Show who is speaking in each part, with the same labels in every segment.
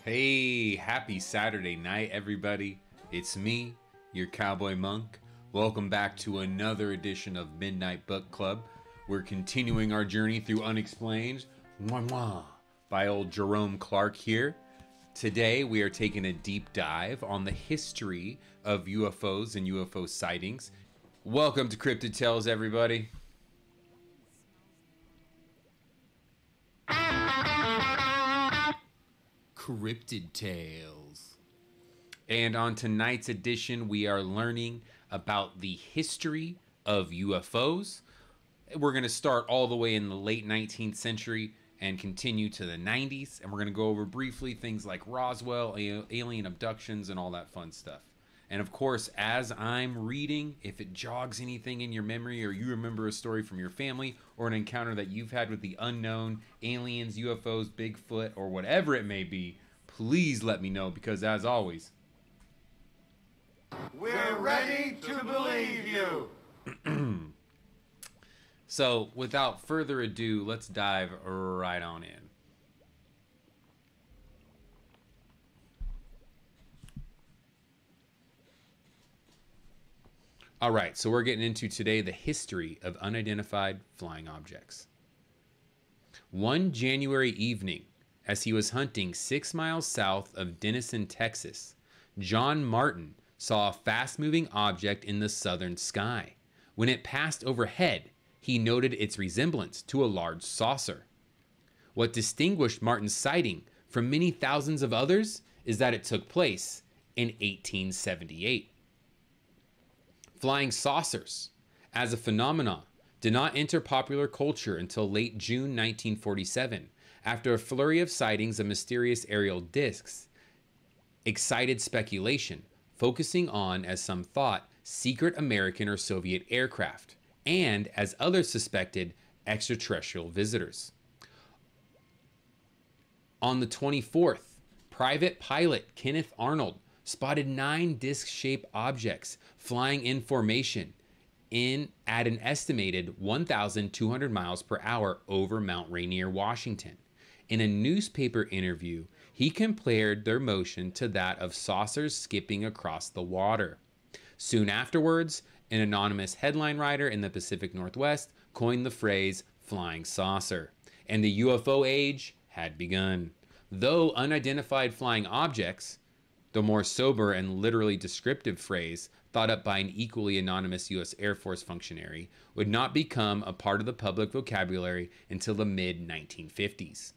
Speaker 1: Hey, happy Saturday night, everybody. It's me, your cowboy monk. Welcome back to another edition of Midnight Book Club. We're continuing our journey through Unexplained by old Jerome Clark here. Today, we are taking a deep dive on the history of UFOs and UFO sightings. Welcome to Cryptid Tales, everybody. Cryptid Tales. And on tonight's edition, we are learning about the history of UFOs. We're going to start all the way in the late 19th century and continue to the 90s. And we're going to go over briefly things like Roswell, alien abductions, and all that fun stuff. And of course, as I'm reading, if it jogs anything in your memory or you remember a story from your family or an encounter that you've had with the unknown, aliens, UFOs, Bigfoot, or whatever it may be, please let me know, because as always,
Speaker 2: we're ready to believe you.
Speaker 1: So without further ado, let's dive right on in. All right, so we're getting into today the history of unidentified flying objects. One January evening, as he was hunting 6 miles south of Denison, Texas, John Martin saw a fast-moving object in the southern sky. When it passed overhead, he noted its resemblance to a large saucer. What distinguished Martin's sighting from many thousands of others is that it took place in 1878. Flying saucers, as a phenomenon, did not enter popular culture until late June 1947, after a flurry of sightings of mysterious aerial discs excited speculation, focusing on, as some thought, secret American or Soviet aircraft, and, as others suspected, extraterrestrial visitors. On the 24th, private pilot Kenneth Arnold spotted 9 disc-shaped objects flying in formation at an estimated 1,200 miles per hour over Mount Rainier, Washington. In a newspaper interview, he compared their motion to that of saucers skipping across the water. Soon afterwards, an anonymous headline writer in the Pacific Northwest coined the phrase flying saucer, and the UFO age had begun. Though unidentified flying objects, the more sober and literally descriptive phrase, thought up by an equally anonymous U.S. Air Force functionary, would not become a part of the public vocabulary until the mid-1950s.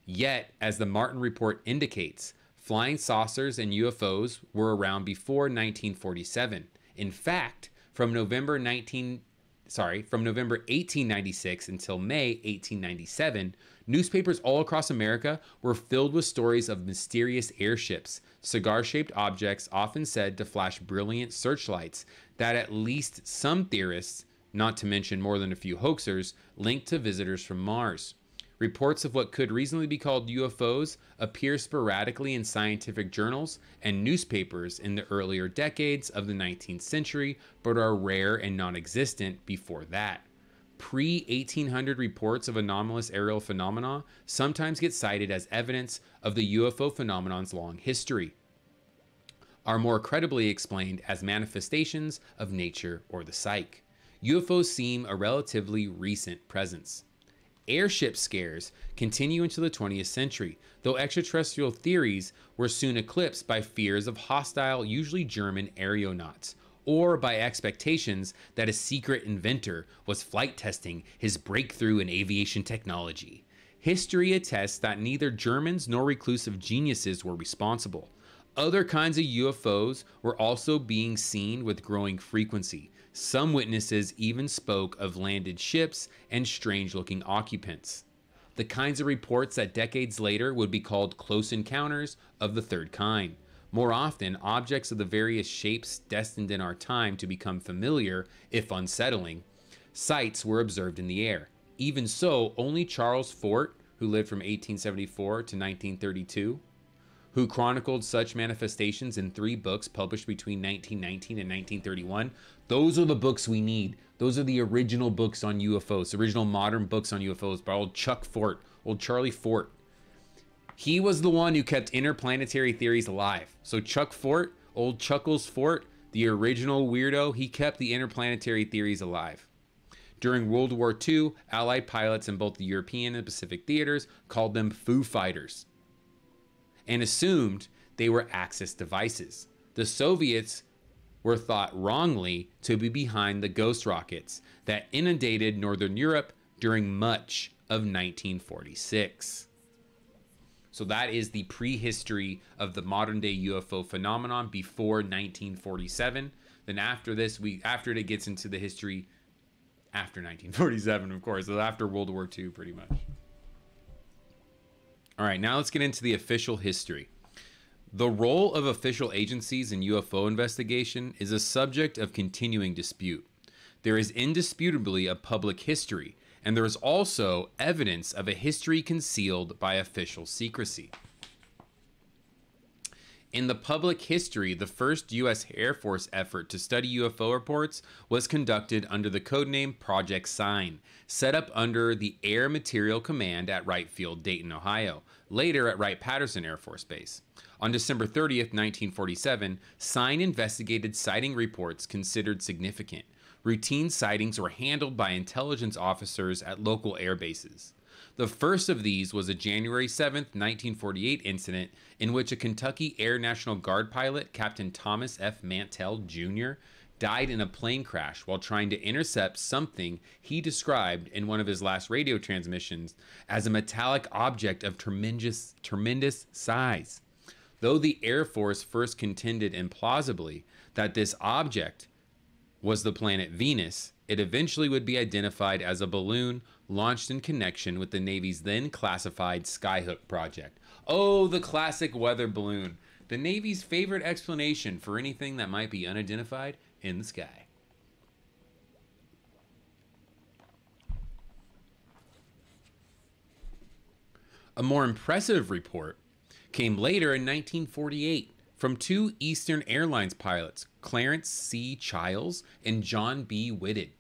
Speaker 1: Yet, as the Martin Report indicates, flying saucers and UFOs were around before 1947. In fact, from November 1896 until May 1897, newspapers all across America were filled with stories of mysterious airships, cigar-shaped objects often said to flash brilliant searchlights that at least some theorists, not to mention more than a few hoaxers, linked to visitors from Mars. Reports of what could reasonably be called UFOs appear sporadically in scientific journals and newspapers in the earlier decades of the 19th century, but are rare and non-existent before that. Pre-1800 reports of anomalous aerial phenomena sometimes get cited as evidence of the UFO phenomenon's long history, are more credibly explained as manifestations of nature or the psyche. UFOs seem a relatively recent presence. Airship scares continue into the 20th century, though extraterrestrial theories were soon eclipsed by fears of hostile, usually German aeronauts, or by expectations that a secret inventor was flight testing his breakthrough in aviation technology. History attests that neither Germans nor reclusive geniuses were responsible. Other kinds of UFOs were also being seen with growing frequency. Some witnesses even spoke of landed ships and strange-looking occupants. The kinds of reports that decades later would be called close encounters of the third kind. More often, objects of the various shapes destined in our time to become familiar, if unsettling, sights were observed in the air. Even so, only Charles Fort, who lived from 1874 to 1932, who chronicled such manifestations in 3 books published between 1919 and 1931. Those are the books we need. Those are the original books on UFOs, original modern books on UFOs by old Chuck Fort, old Charlie Fort. He was the one who kept interplanetary theories alive. So Chuck Fort, old Chuckles Fort, the original weirdo, he kept the interplanetary theories alive. During World War II, Allied pilots in both the European and Pacific theaters called them Foo Fighters and assumed they were Axis devices. The Soviets were thought wrongly to be behind the ghost rockets that inundated Northern Europe during much of 1946. So that is the prehistory of the modern day UFO phenomenon before 1947. Then after this, after it gets into the history after 1947, of course, so after World War II, pretty much. All right, now let's get into the official history. The role of official agencies in UFO investigation is a subject of continuing dispute. There is indisputably a public history, and there is also evidence of a history concealed by official secrecy. In the public history, the first U.S. Air Force effort to study UFO reports was conducted under the codename Project Sign, set up under the Air Material Command at Wright Field, Dayton, Ohio, later at Wright-Patterson Air Force Base. On December 30th, 1947, Sign investigated sighting reports considered significant. Routine sightings were handled by intelligence officers at local air bases. The first of these was a January 7th, 1948 incident in which a Kentucky Air National Guard pilot, Captain Thomas F. Mantell, Jr., died in a plane crash while trying to intercept something he described in one of his last radio transmissions as a metallic object of tremendous size. Though the Air Force first contended implausibly that this object was the planet Venus, it eventually would be identified as a balloon launched in connection with the Navy's then classified Skyhook project. Oh, the classic weather balloon. The Navy's favorite explanation for anything that might be unidentified in the sky. A more impressive report came later in 1948 from two Eastern Airlines pilots, Clarence C. Childs and John B. Whitted.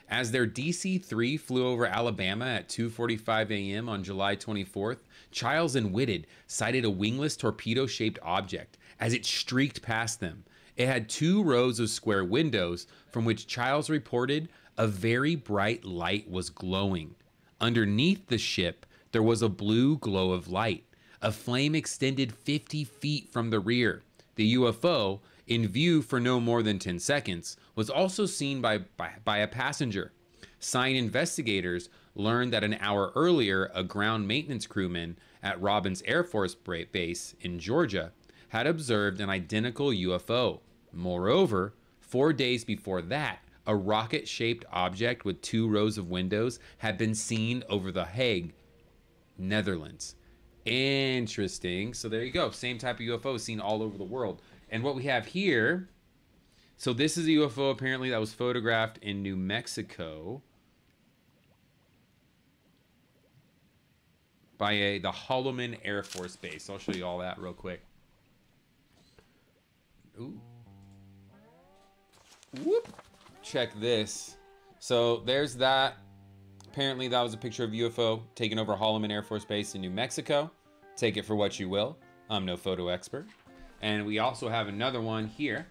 Speaker 1: As their DC-3 flew over Alabama at 2:45 a.m. on July 24th, Childs and Whitted sighted a wingless torpedo-shaped object as it streaked past them. It had 2 rows of square windows from which Childs reported a very bright light was glowing. Underneath the ship, there was a blue glow of light. A flame extended 50 feet from the rear. The UFO, in view for no more than 10 seconds, was also seen by a passenger. Sign investigators learned that an hour earlier, a ground maintenance crewman at Robins Air Force Base in Georgia had observed an identical UFO. Moreover, 4 days before that, a rocket-shaped object with 2 rows of windows had been seen over The Hague, Netherlands. Interesting. So there you go. Same type of UFO seen all over the world. And what we have here, so this is a UFO apparently that was photographed in New Mexico by the Holloman Air Force Base. I'll show you all that real quick. Ooh. Whoop. Check this. So there's that. Apparently that was a picture of UFO taken over Holloman Air Force Base in New Mexico. Take it for what you will. I'm no photo expert. And we also have another one here.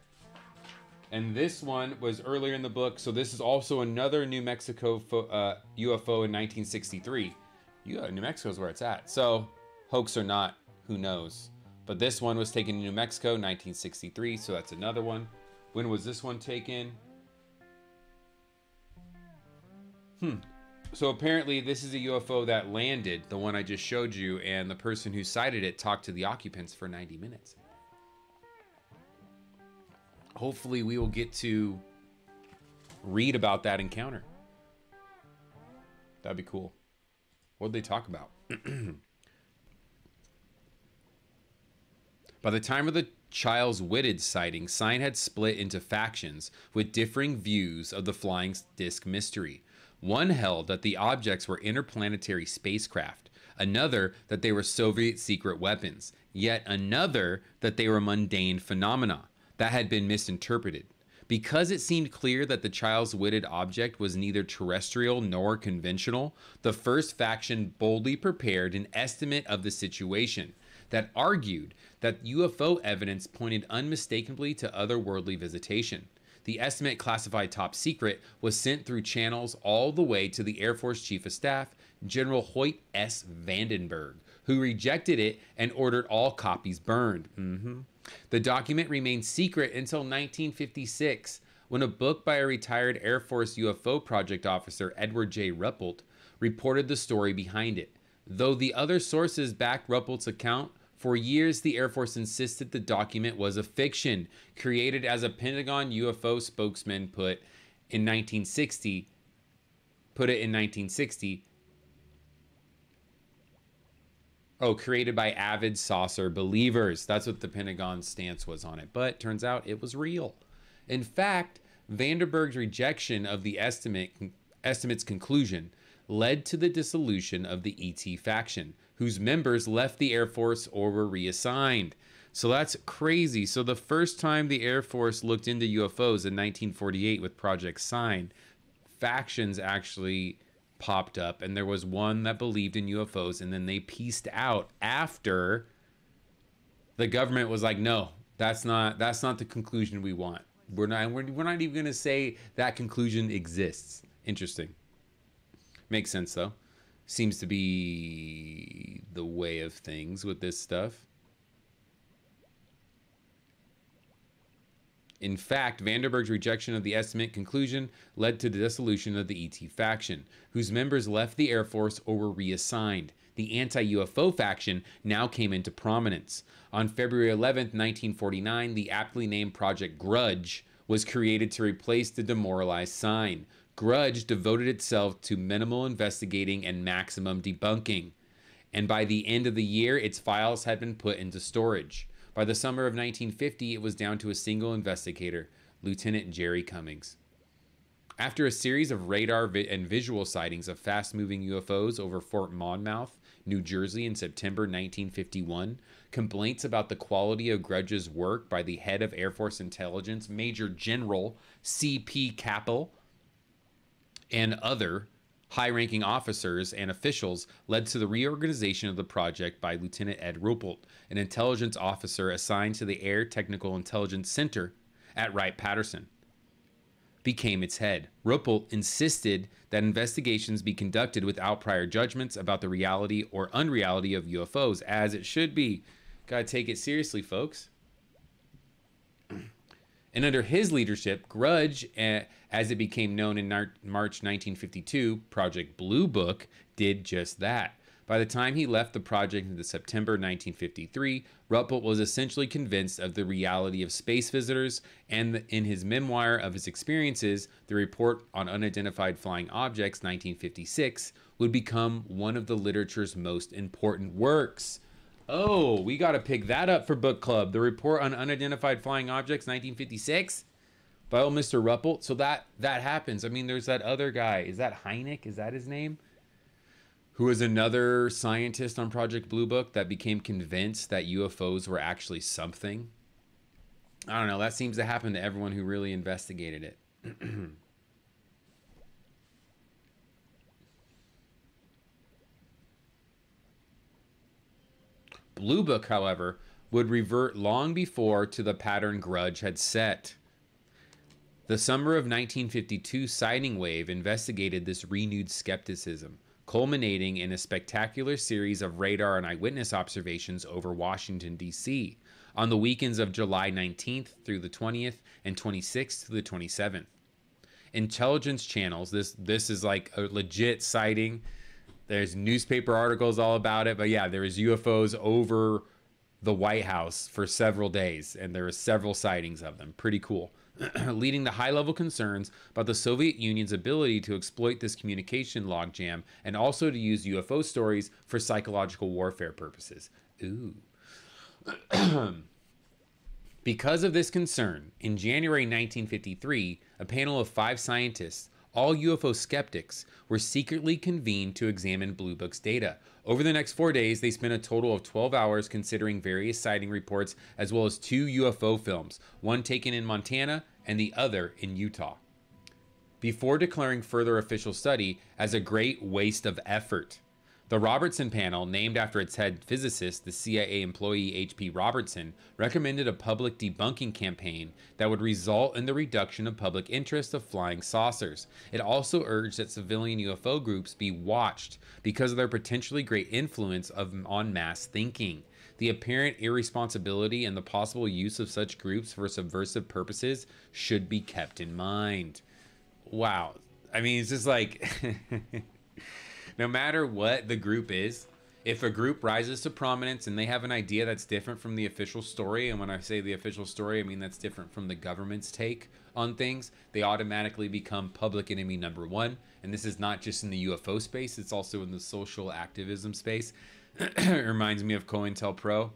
Speaker 1: And this one was earlier in the book. So this is also another New Mexico UFO in 1963. New Mexico is where it's at. So hoax or not, who knows? But this one was taken in New Mexico, 1963. So that's another one. When was this one taken? So apparently this is a UFO that landed, the one I just showed you, and the person who sighted it talked to the occupants for 90 minutes. Hopefully we will get to read about that encounter. That'd be cool. What'd they talk about? By the time of the Childs-Whitted sighting, Sign had split into factions with differing views of the flying disc mystery. One held that the objects were interplanetary spacecraft, another that they were Soviet secret weapons, yet another that they were mundane phenomena that had been misinterpreted. Because it seemed clear that the child's witted object was neither terrestrial nor conventional, the first faction boldly prepared an estimate of the situation that argued that UFO evidence pointed unmistakably to otherworldly visitation. The estimate, classified top secret, was sent through channels all the way to the Air Force Chief of Staff, General Hoyt S. Vandenberg, who rejected it and ordered all copies burned. The document remained secret until 1956, when a book by a retired Air Force UFO project officer, Edward J. Ruppelt, reported the story behind it. Though the other sources backed Ruppelt's account, for years the Air Force insisted the document was a fiction, created as a Pentagon UFO spokesman put it in 1960. Oh, created by avid saucer believers. That's what the Pentagon's stance was on it. But turns out it was real. In fact, Vandenberg's rejection of the estimate's conclusion led to the dissolution of the ET faction, whose members left the Air Force or were reassigned. So that's crazy. So the first time the Air Force looked into UFOs in 1948 with Project Sign, factions actually popped up, and there was one that believed in UFOs, and then they pieced out after the government was like, no, that's not the conclusion we want. We're not even going to say that conclusion exists. Interesting. Makes sense though. Seems to be the way of things with this stuff. In fact, Vandenberg's rejection of the estimate conclusion led to the dissolution of the ET faction, whose members left the Air Force or were reassigned. The anti-UFO faction now came into prominence. On February 11th, 1949, the aptly named Project Grudge was created to replace the demoralized Sign. Grudge devoted itself to minimal investigating and maximum debunking, and by the end of the year, its files had been put into storage. By the summer of 1950, it was down to a single investigator, Lieutenant Jerry Cummings. After a series of radar and visual sightings of fast-moving UFOs over Fort Monmouth, New Jersey in September 1951, complaints about the quality of Grudge's work by the head of Air Force Intelligence, Major General C.P. Capel, and other high-ranking officers and officials led to the reorganization of the project by Lieutenant Ed Ruppelt, an intelligence officer assigned to the Air Technical Intelligence Center at Wright-Patterson, became its head. Ruppelt insisted that investigations be conducted without prior judgments about the reality or unreality of UFOs, as it should be. Gotta take it seriously, folks. And under his leadership, Grudge, as it became known in March 1952, Project Blue Book, did just that. By the time he left the project in September 1953, Ruppelt was essentially convinced of the reality of space visitors, and in his memoir of his experiences, the Report on Unidentified Flying Objects, 1956, would become one of the literature's most important works. Oh, we got to pick that up for book club. The Report on Unidentified Flying Objects, 1956, by old Mr. Ruppelt. So that happens. I mean, there's that other guy. Is that Hynek? Is that his name? Who was another scientist on Project Blue Book that became convinced that UFOs were actually something. I don't know. That seems to happen to everyone who really investigated it. Blue Book, however, would revert long before to the pattern Grudge had set. The summer of 1952 sighting wave investigated this renewed skepticism, culminating in a spectacular series of radar and eyewitness observations over Washington, D.C. on the weekends of July 19th through the 20th and 26th through the 27th. Intelligence channels, this is like a legit sighting. There's newspaper articles all about it, but yeah, there was UFOs over the White House for several days, and there were several sightings of them. Pretty cool. Leading to high-level concerns about the Soviet Union's ability to exploit this communication logjam and also to use UFO stories for psychological warfare purposes. Ooh. Because of this concern, in January 1953, a panel of 5 scientists, all UFO skeptics, were secretly convened to examine Blue Book's data. Over the next 4 days, they spent a total of 12 hours considering various sighting reports, as well as 2 UFO films, one taken in Montana and the other in Utah, before declaring further official study as a great waste of effort. The Robertson panel, named after its head physicist, the CIA employee H.P. Robertson, recommended a public debunking campaign that would result in the reduction of public interest of flying saucers. It also urged that civilian UFO groups be watched because of their potentially great influence on mass thinking. The apparent irresponsibility and the possible use of such groups for subversive purposes should be kept in mind. Wow. I mean, it's just like... No matter what the group is, if a group rises to prominence and they have an idea that's different from the official story, and when I say the official story, I mean that's different from the government's take on things, they automatically become public enemy number one. And this is not just in the UFO space, it's also in the social activism space. It reminds me of COINTELPRO,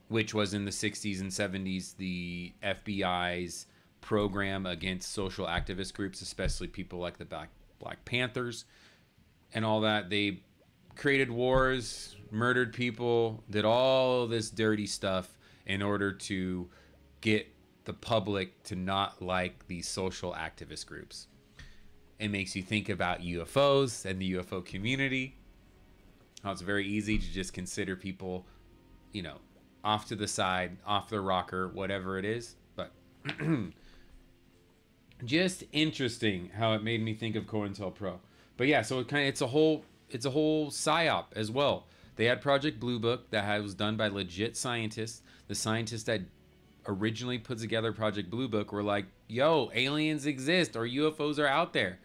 Speaker 1: which was in the 60s and 70s, the FBI's program against social activist groups, especially people like the Black Panthers and all that. They created wars, murdered people, did all this dirty stuff in order to get the public to not like these social activist groups. It makes you think about UFOs and the UFO community. How it's very easy to just consider people, you know, off to the side, off the rocker, whatever it is. But just interesting how it made me think of COINTELPRO. But yeah, so it's a whole psyop as well. They had Project Blue Book that was done by legit scientists. The scientists that originally put together Project Blue Book were like, yo, aliens exist or UFOs are out there.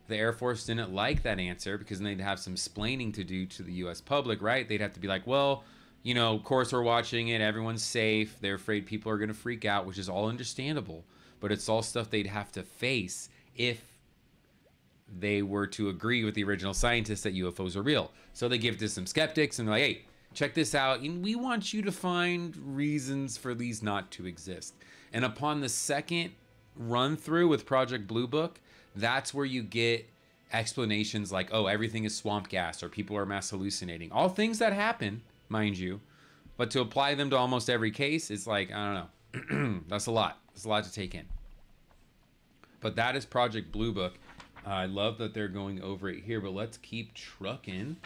Speaker 1: The Air Force didn't like that answer because they'd have some splaining to do to the US public, right? They'd have to be like, well, you know, of course we're watching it, everyone's safe, they're afraid people are going to freak out, which is all understandable. But it's all stuff they'd have to face if they were to agree with the original scientists that UFOs are real. So they give it to some skeptics and they're like, hey, check this out. And we want you to find reasons for these not to exist. And upon the second run through with Project Blue Book, that's where you get explanations like, oh, everything is swamp gas or people are mass hallucinating. All things that happen, mind you. But to apply them to almost every case, it's like, I don't know. That's a lot. It's a lot to take in. But that is Project Blue Book. I love that they're going over it here, but let's keep trucking.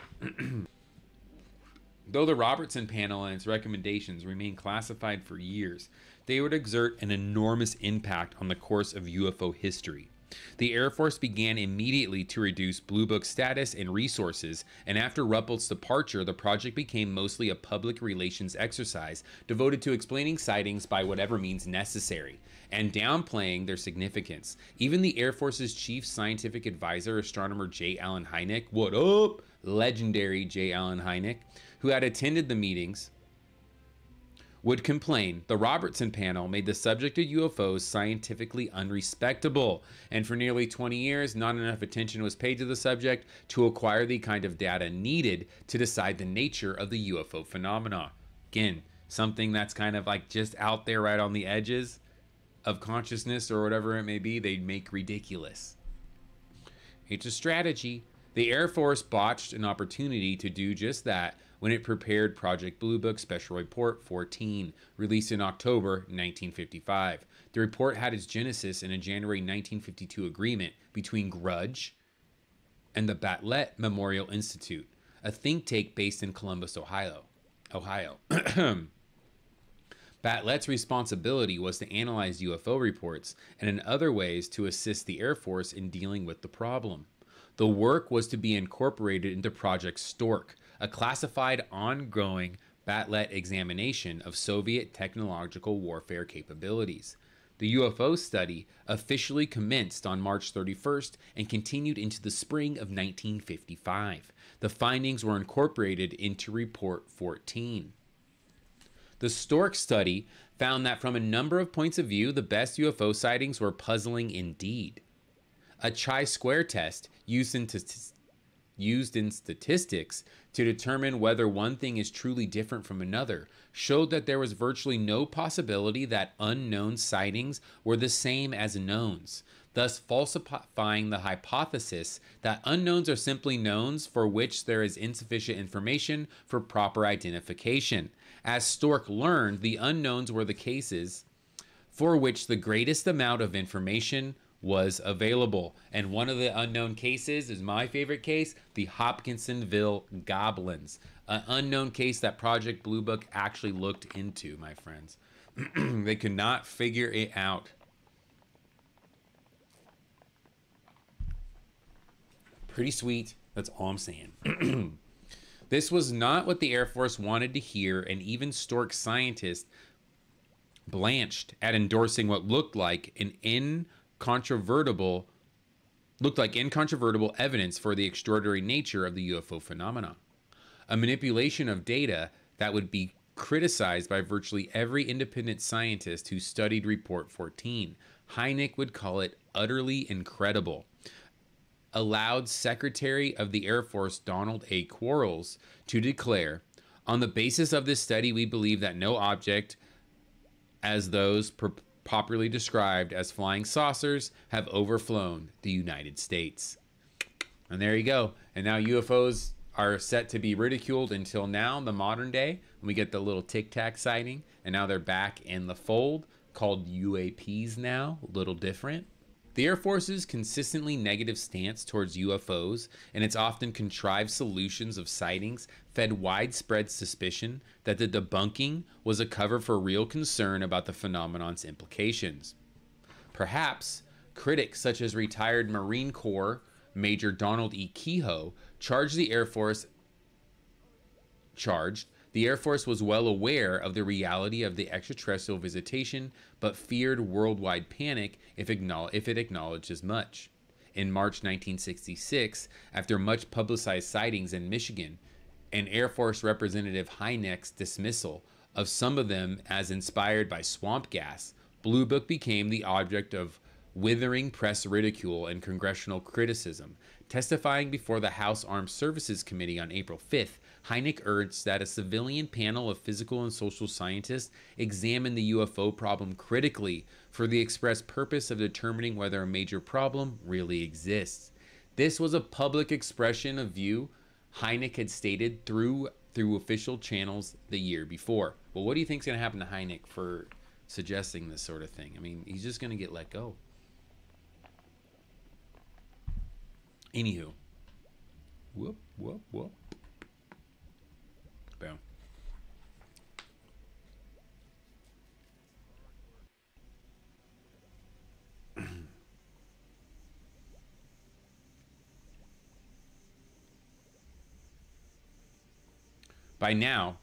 Speaker 1: Though the Robertson panel and its recommendations remain classified for years, they would exert an enormous impact on the course of UFO history. The Air Force began immediately to reduce Blue Book status and resources, and after Ruppelt's departure, the project became mostly a public relations exercise devoted to explaining sightings by whatever means necessary, and downplaying their significance. Even the Air Force's chief scientific advisor, astronomer J. Allen Hynek, what up? Legendary J. Allen Hynek, who had attended the meetings, would complain the Robertson panel made the subject of UFOs scientifically unrespectable, and for nearly 20 years, not enough attention was paid to the subject to acquire the kind of data needed to decide the nature of the UFO phenomena. Again, something that's kind of like just out there right on the edges of consciousness or whatever it may be, they'd make ridiculous. It's a strategy. The Air Force botched an opportunity to do just that when it prepared Project Blue Book Special Report 14, released in October 1955. The report had its genesis in a January 1952 agreement between Grudge and the Bartlett Memorial Institute, a think tank based in Columbus, Ohio. Bartlett's responsibility was to analyze UFO reports and in other ways to assist the Air Force in dealing with the problem. The work was to be incorporated into Project Stork, a classified ongoing Bartlett examination of Soviet technological warfare capabilities. The UFO study officially commenced on March 31st and continued into the spring of 1955. The findings were incorporated into Report 14. The Stork study found that from a number of points of view, the best UFO sightings were puzzling indeed. A chi-square test used in statistics to determine whether one thing is truly different from another showed that there was virtually no possibility that unknown sightings were the same as knowns, thus falsifying the hypothesis that unknowns are simply knowns for which there is insufficient information for proper identification. As Stork learned, the unknowns were the cases for which the greatest amount of information was available. And one of the unknown cases is my favorite case, the Hopkinsonville Goblins, an unknown case that Project Blue Book actually looked into, my friends. They could not figure it out. Pretty sweet. That's all I'm saying. This was not what the Air Force wanted to hear, and even Stork scientists blanched at endorsing what looked like incontrovertible evidence for the extraordinary nature of the UFO phenomenon. A manipulation of data that would be criticized by virtually every independent scientist who studied Report 14. Hynek would call it utterly incredible. Allowed Secretary of the Air Force Donald A. Quarles to declare, on the basis of this study, we believe that no object as those popularly described as flying saucers have overflown the United States. And there you go. And now UFOs are set to be ridiculed until now, the modern day, when we get the little Tic Tac sighting, and now they're back in the fold, called UAPs now, a little different. The Air Force's consistently negative stance towards UFOs and its often contrived solutions of sightings fed widespread suspicion that the debunking was a cover for real concern about the phenomenon's implications. Perhaps critics such as retired Marine Corps Major Donald E. Kehoe charged the Air Force was well aware of the reality of the extraterrestrial visitation, but feared worldwide panic if it acknowledged as much. In March 1966, after much publicized sightings in Michigan, and Air Force Representative Hynek's dismissal of some of them as inspired by swamp gas, Blue Book became the object of withering press ridicule and congressional criticism. Testifying before the House Armed Services Committee on April 5th, Hynek urged that a civilian panel of physical and social scientists examine the UFO problem critically for the express purpose of determining whether a major problem really exists. This was a public expression of view Hynek had stated through official channels the year before. Well, what do you think is going to happen to Hynek for suggesting this sort of thing? I mean, he's just going to get let go. Anywho. Whoop, whoop, whoop. Boom. By now,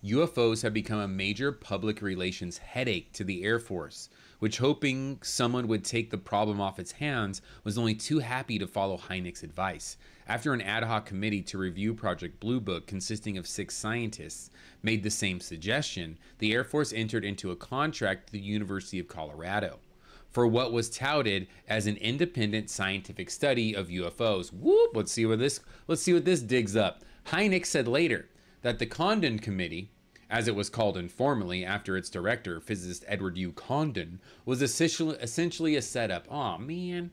Speaker 1: UFOs have become a major public relations headache to the Air Force, which, hoping someone would take the problem off its hands, was only too happy to follow Hynek's advice. After an ad hoc committee to review Project Blue Book consisting of 6 scientists made the same suggestion, the Air Force entered into a contract with the University of Colorado for what was touted as an independent scientific study of UFOs. Whoop! Let's see what this digs up. Hynek said later that the Condon Committee, as it was called informally after its director, physicist Edward U. Condon, was essentially a setup. Aw, man.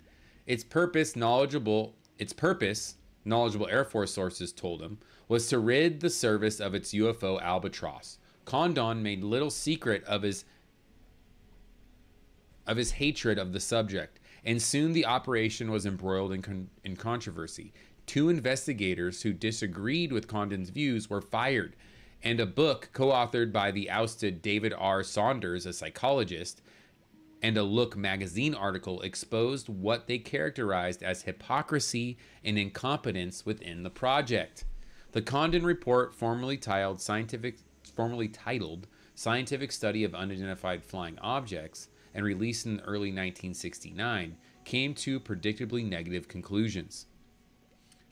Speaker 1: Its purpose, knowledgeable Air Force sources told him, was to rid the service of its UFO albatross. Condon made little secret of his hatred of the subject, and soon the operation was embroiled in controversy. 2 investigators who disagreed with Condon's views were fired, and a book co-authored by the ousted David R. Saunders, a psychologist, and a Look magazine article exposed what they characterized as hypocrisy and incompetence within the project. The Condon report, formerly titled Scientific Study of Unidentified Flying Objects, and released in early 1969, came to predictably negative conclusions.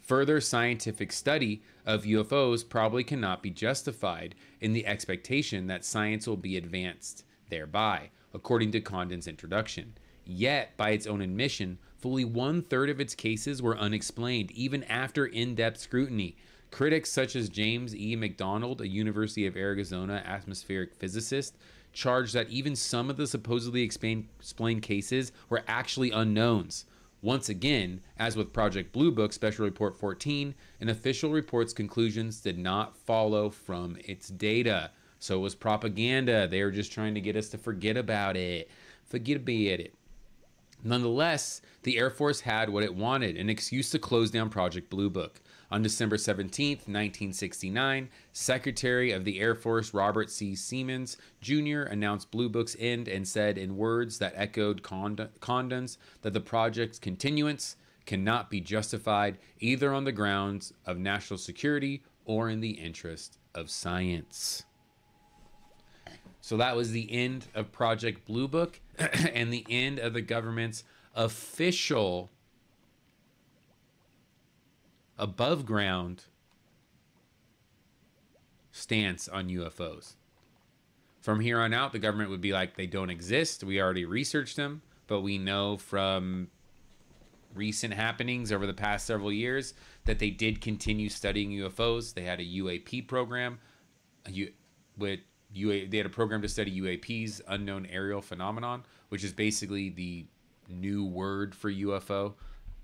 Speaker 1: Further scientific study of UFOs probably cannot be justified in the expectation that science will be advanced thereby, according to Condon's introduction. Yet, by its own admission, fully 1/3 of its cases were unexplained, even after in-depth scrutiny. Critics such as James E. McDonald, a University of Arizona atmospheric physicist, charged that even some of the supposedly explained cases were actually unknowns. Once again, as with Project Blue Book Special Report 14, an official report's conclusions did not follow from its data. So it was propaganda. They were just trying to get us to forget about it. Forget about it. Nonetheless, the Air Force had what it wanted, an excuse to close down Project Blue Book. On December 17th, 1969, Secretary of the Air Force Robert C. Siemens Jr. announced Blue Book's end and said in words that echoed Condon's that the project's continuance cannot be justified either on the grounds of national security or in the interest of science. So that was the end of Project Blue Book and the end of the government's official above ground stance on UFOs. From here on out, the government would be like, they don't exist. We already researched them, but we know from recent happenings over the past several years that they did continue studying UFOs. They had a UAP program. They had a program to study UAPs, unknown aerial phenomenon, which is basically the new word for UFO.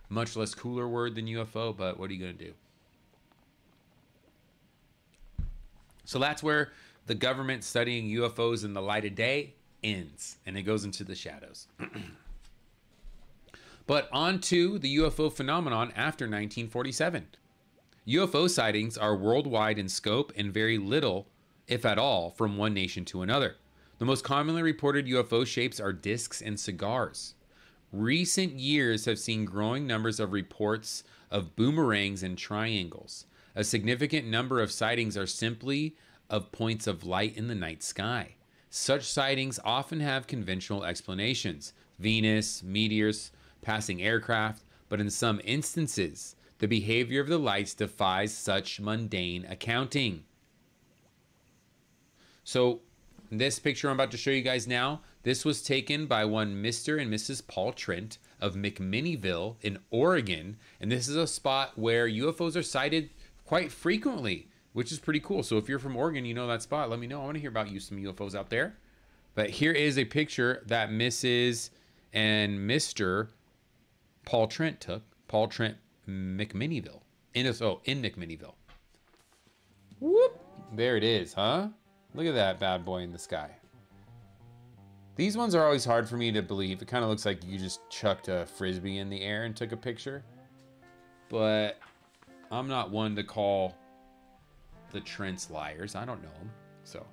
Speaker 1: Much less cooler word than UFO, but what are you going to do? So that's where the government studying UFOs in the light of day ends, and it goes into the shadows. But on to the UFO phenomenon after 1947. UFO sightings are worldwide in scope and vary little, if at all, from one nation to another. The most commonly reported UFO shapes are discs and cigars. Recent years have seen growing numbers of reports of boomerangs and triangles. A significant number of sightings are simply of points of light in the night sky. Such sightings often have conventional explanations: Venus, meteors, passing aircraft, but in some instances, the behavior of the lights defies such mundane accounting. So, this picture I'm about to show you guys now, this was taken by one Mr. and Mrs. Paul Trent of McMinnville in Oregon, and this is a spot where UFOs are sighted quite frequently, which is pretty cool. So if you're from Oregon, you know that spot, let me know. I want to hear about some UFOs out there. But here is a picture that Mrs. and Mr. Paul Trent took. Paul Trent McMinnville. In McMinnville. Whoop! There it is, huh? Look at that bad boy in the sky. These ones are always hard for me to believe. It kind of looks like you just chucked a frisbee in the air and took a picture. But I'm not one to call the Trents liars. I don't know them. So.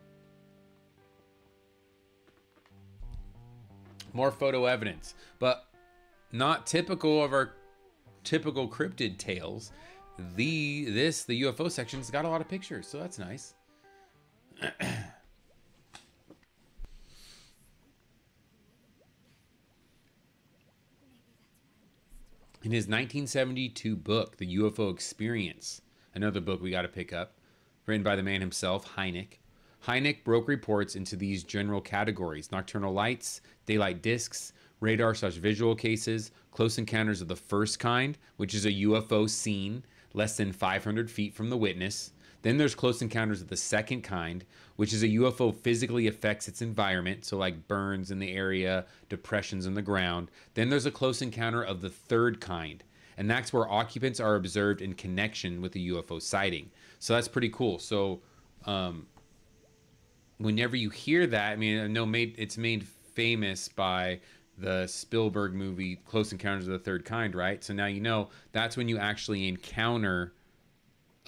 Speaker 1: More photo evidence. But not typical of our typical cryptid tales. The UFO section's got a lot of pictures, so that's nice. In his 1972 book, The UFO Experience, another book we got to pick up, written by the man himself, Hynek broke reports into these general categories: nocturnal lights, daylight discs, radar/visual cases, close encounters of the first kind, which is a UFO seen less than 500 feet from the witness. Then there's close encounters of the second kind, which is a UFO physically affects its environment, so like burns in the area, depressions in the ground. Then there's a close encounter of the third kind, and that's where occupants are observed in connection with a UFO sighting. So that's pretty cool. So whenever you hear that, I mean, I know it's made famous by the Spielberg movie Close Encounters of the Third Kind, right? So now you know that's when you actually encounter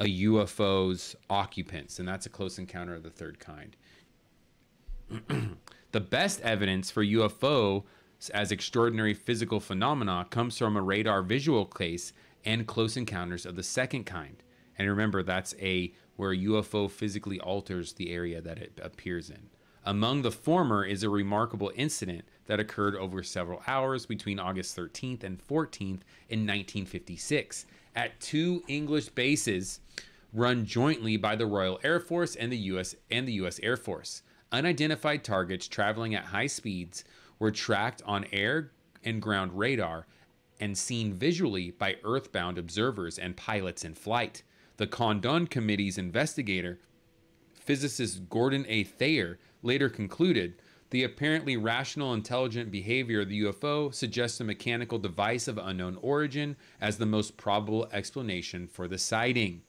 Speaker 1: a UFO's occupants, and that's a close encounter of the third kind. The best evidence for UFO as extraordinary physical phenomena comes from a radar visual case and close encounters of the second kind. And remember, that's where UFO physically alters the area that it appears in. Among the former is a remarkable incident that occurred over several hours between August 13th and 14th in 1956 at two English bases run jointly by the Royal Air Force and the US Air Force. Unidentified targets traveling at high speeds were tracked on air and ground radar and seen visually by earthbound observers and pilots in flight. The Condon Committee's investigator, physicist Gordon A. Thayer, later concluded the apparently rational, intelligent behavior of the UFO suggests a mechanical device of unknown origin as the most probable explanation for the sighting.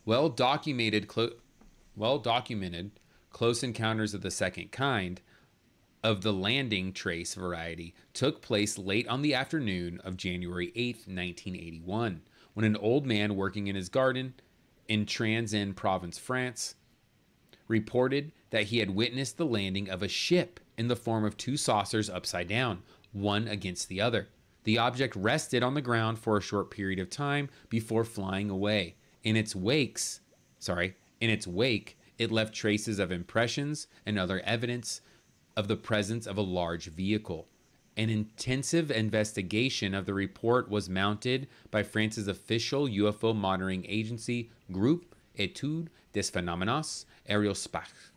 Speaker 1: Well-documented well documented close encounters of the second kind of the landing trace variety took place late on the afternoon of January 8th, 1981, when an old man working in his garden in Transin province, France, reported that he had witnessed the landing of a ship in the form of two saucers upside down, one against the other. The object rested on the ground for a short period of time before flying away. In its wake, it left traces of impressions and other evidence of the presence of a large vehicle. An intensive investigation of the report was mounted by France's official UFO monitoring agency, Groupe Étude des Phénomènes Aérospatiaux,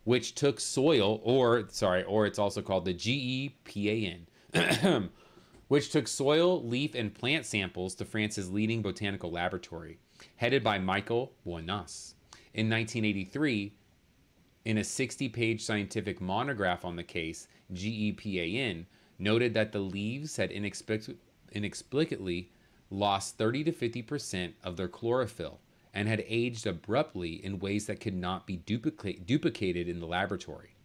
Speaker 1: which took soil, or it's also called the GEPAN, which took soil, leaf, and plant samples to France's leading botanical laboratory, headed by Michael Boinas. In 1983, in a 60-page scientific monograph on the case, GEPAN noted that the leaves had inexplicably lost 30 to 50% of their chlorophyll and had aged abruptly in ways that could not be duplicated in the laboratory.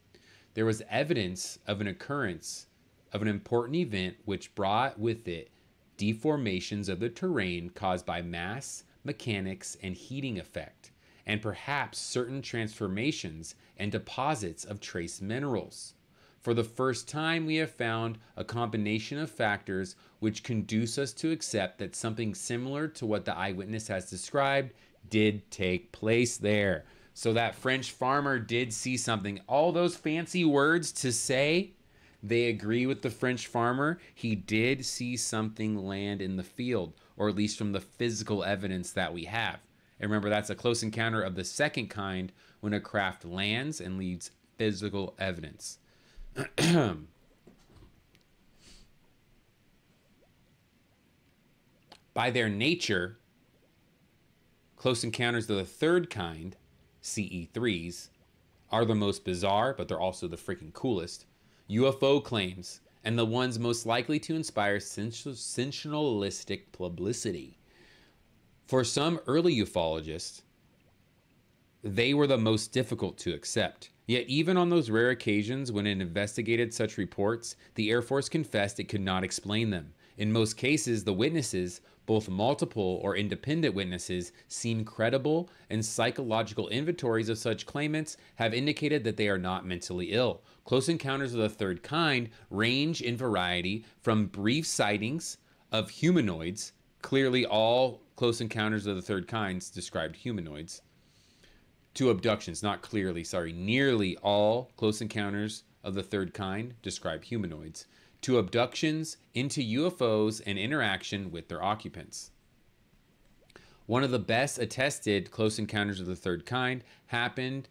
Speaker 1: There was evidence of an occurrence of an important event which brought with it deformations of the terrain caused by mass mechanics and heating effect, and perhaps certain transformations and deposits of trace minerals. For the first time, we have found a combination of factors which conduce us to accept that something similar to what the eyewitness has described did take place there. So that French farmer did see something. All those fancy words to say they agree with the French farmer. He did see something land in the field, or at least from the physical evidence that we have. And remember, that's a close encounter of the second kind when a craft lands and leaves physical evidence. By their nature, close encounters of the third kind, CE3s, are the most bizarre, but they're also the freaking coolest UFO claims, and the ones most likely to inspire sensationalistic publicity. For some early ufologists, they were the most difficult to accept. Yet even on those rare occasions when it investigated such reports, the Air Force confessed it could not explain them. In most cases, the witnesses, both multiple or independent witnesses, seem credible, and psychological inventories of such claimants have indicated that they are not mentally ill. Close encounters of the third kind range in variety from brief sightings of humanoids, clearly all close encounters of the third kinds described humanoids, to abductions, not clearly, sorry, nearly all close encounters of the third kind describe humanoids, to abductions, into UFOs, and interaction with their occupants. One of the best attested close encounters of the third kind happened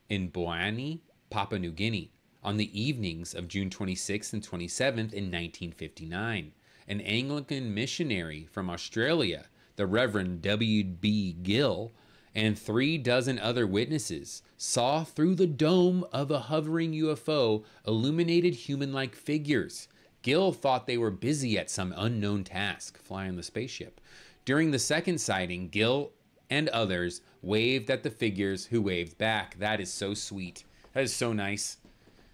Speaker 1: in Boani, Papua New Guinea, on the evenings of June 26th and 27th in 1959. An Anglican missionary from Australia, the Reverend W.B. Gill, and 36 other witnesses saw through the dome of a hovering UFO illuminated human-like figures. Gill thought they were busy at some unknown task, flying the spaceship. During the second sighting, Gill and others waved at the figures, who waved back. That is so sweet. That is so nice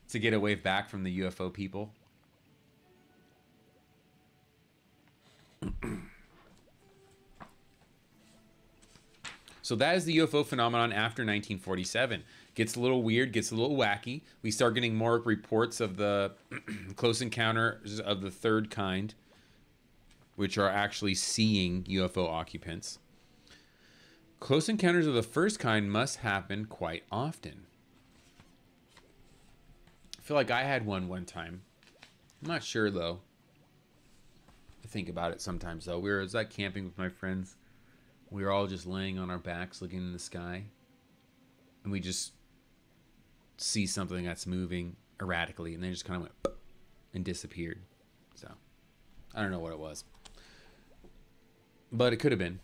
Speaker 1: to get a wave back from the UFO people. So that is the UFO phenomenon after 1947. Gets a little weird, gets a little wacky. We start getting more reports of the close encounters of the third kind, which are actually seeing UFO occupants. Close encounters of the first kind must happen quite often. I feel like I had one time. I'm not sure, though. I think about it sometimes, though. I was like camping with my friends. We were all just laying on our backs looking in the sky, and we just see something that's moving erratically, and they just kind of went and disappeared. So I don't know what it was, but it could have been.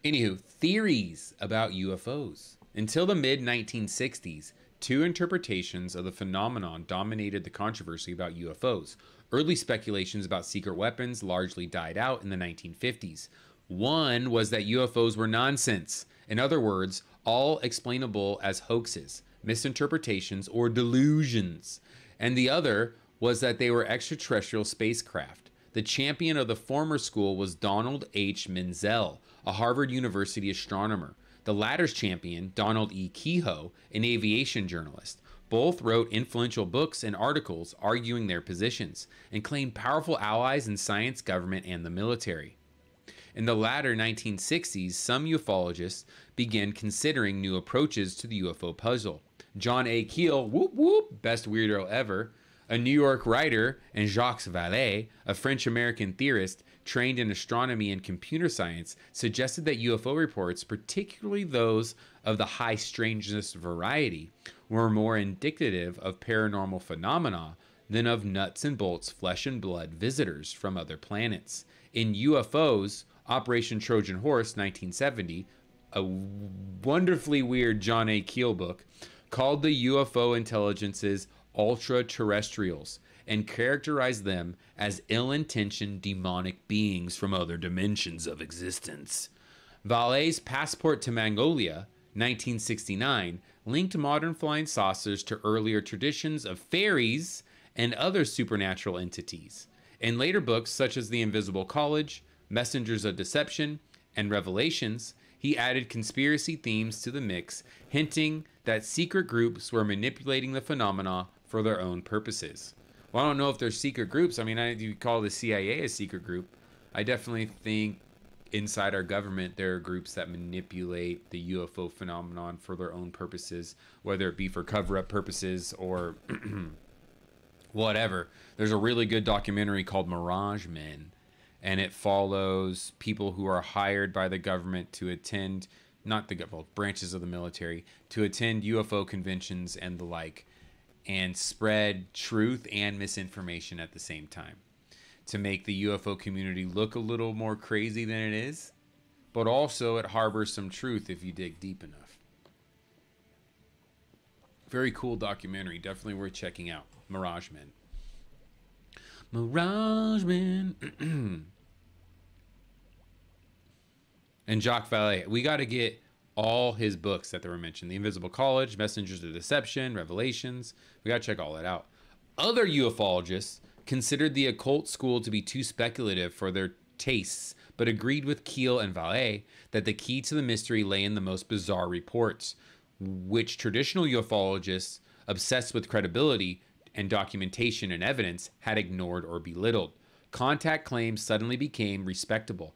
Speaker 1: Anywho, theories about UFOs. Until the mid-1960s, two interpretations of the phenomenon dominated the controversy about UFOs. Early speculations about secret weapons largely died out in the 1950s. One was that UFOs were nonsense. In other words, all explainable as hoaxes, misinterpretations, or delusions. And the other was that they were extraterrestrial spacecraft. The champion of the former school was Donald H. Menzel, a Harvard University astronomer. The latter's champion, Donald E. Kehoe, an aviation journalist. Both wrote influential books and articles arguing their positions and claimed powerful allies in science, government, and the military. In the latter 1960s, some ufologists began considering new approaches to the UFO puzzle. John A. Keel, whoop whoop, best weirdo ever, a New York writer, and Jacques Vallée, a French-American theorist trained in astronomy and computer science, suggested that UFO reports, particularly those of the high strangeness variety, were more indicative of paranormal phenomena than of nuts and bolts, flesh and blood visitors from other planets. In UFOs, Operation Trojan Horse, 1970, a wonderfully weird John A. Keel book, called the UFO intelligences ultra-terrestrials and characterized them as ill-intentioned demonic beings from other dimensions of existence. Vallée's Passport to Mongolia, 1969, linked modern flying saucers to earlier traditions of fairies and other supernatural entities. In later books such as The Invisible College, Messengers of Deception, and Revelations, he added conspiracy themes to the mix, hinting that secret groups were manipulating the phenomena for their own purposes. Well, I don't know if they're secret groups. I mean, you call the CIA a secret group. I definitely think inside our government there are groups that manipulate the UFO phenomenon for their own purposes, whether it be for cover-up purposes or whatever. There's a really good documentary called Mirage Men, and it follows people who are hired by the government to attend, not the government, branches of the military, to attend UFO conventions and the like, and spread truth and misinformation at the same time to make the UFO community look a little more crazy than it is, but also it harbors some truth if you dig deep enough. Very cool documentary, definitely worth checking out. Mirage Men. Mirage Men. And Jacques Vallée. We got to get all his books that were mentioned. The Invisible College, Messengers of Deception, Revelations. We got to check all that out. Other ufologists considered the occult school to be too speculative for their tastes, but agreed with Keel and Vallée that the key to the mystery lay in the most bizarre reports, which traditional ufologists obsessed with credibility and documentation and evidence had ignored or belittled. Contact claims suddenly became respectable.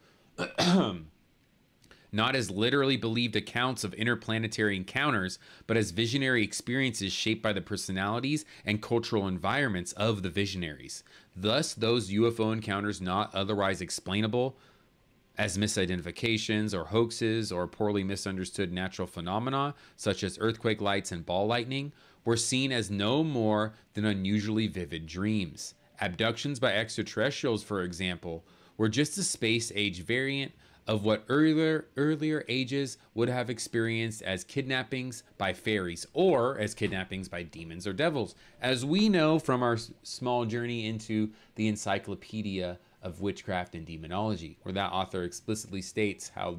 Speaker 1: Not as literally believed accounts of interplanetary encounters, but as visionary experiences shaped by the personalities and cultural environments of the visionaries. Thus, those UFO encounters not otherwise explainable as misidentifications or hoaxes or poorly misunderstood natural phenomena, such as earthquake lights and ball lightning, were seen as no more than unusually vivid dreams. Abductions by extraterrestrials, for example, were just a space-age variant of what earlier ages would have experienced as kidnappings by fairies or as kidnappings by demons or devils, as we know from our small journey into the Encyclopedia of Witchcraft and Demonology, where that author explicitly states how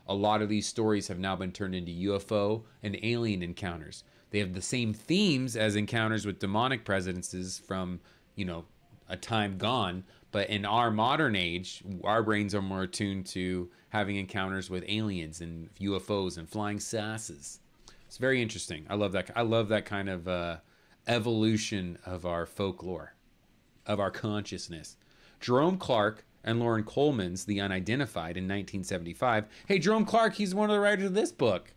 Speaker 1: a lot of these stories have now been turned into UFO and alien encounters. They have the same themes as encounters with demonic presences from, a time gone, but in our modern age, our brains are more attuned to having encounters with aliens and UFOs and flying saucers. It's very interesting. I love that. I love that kind of evolution of our folklore, of our consciousness. Jerome Clark and Lauren Coleman's The Unidentified in 1975. Hey, Jerome Clark, he's one of the writers of this book.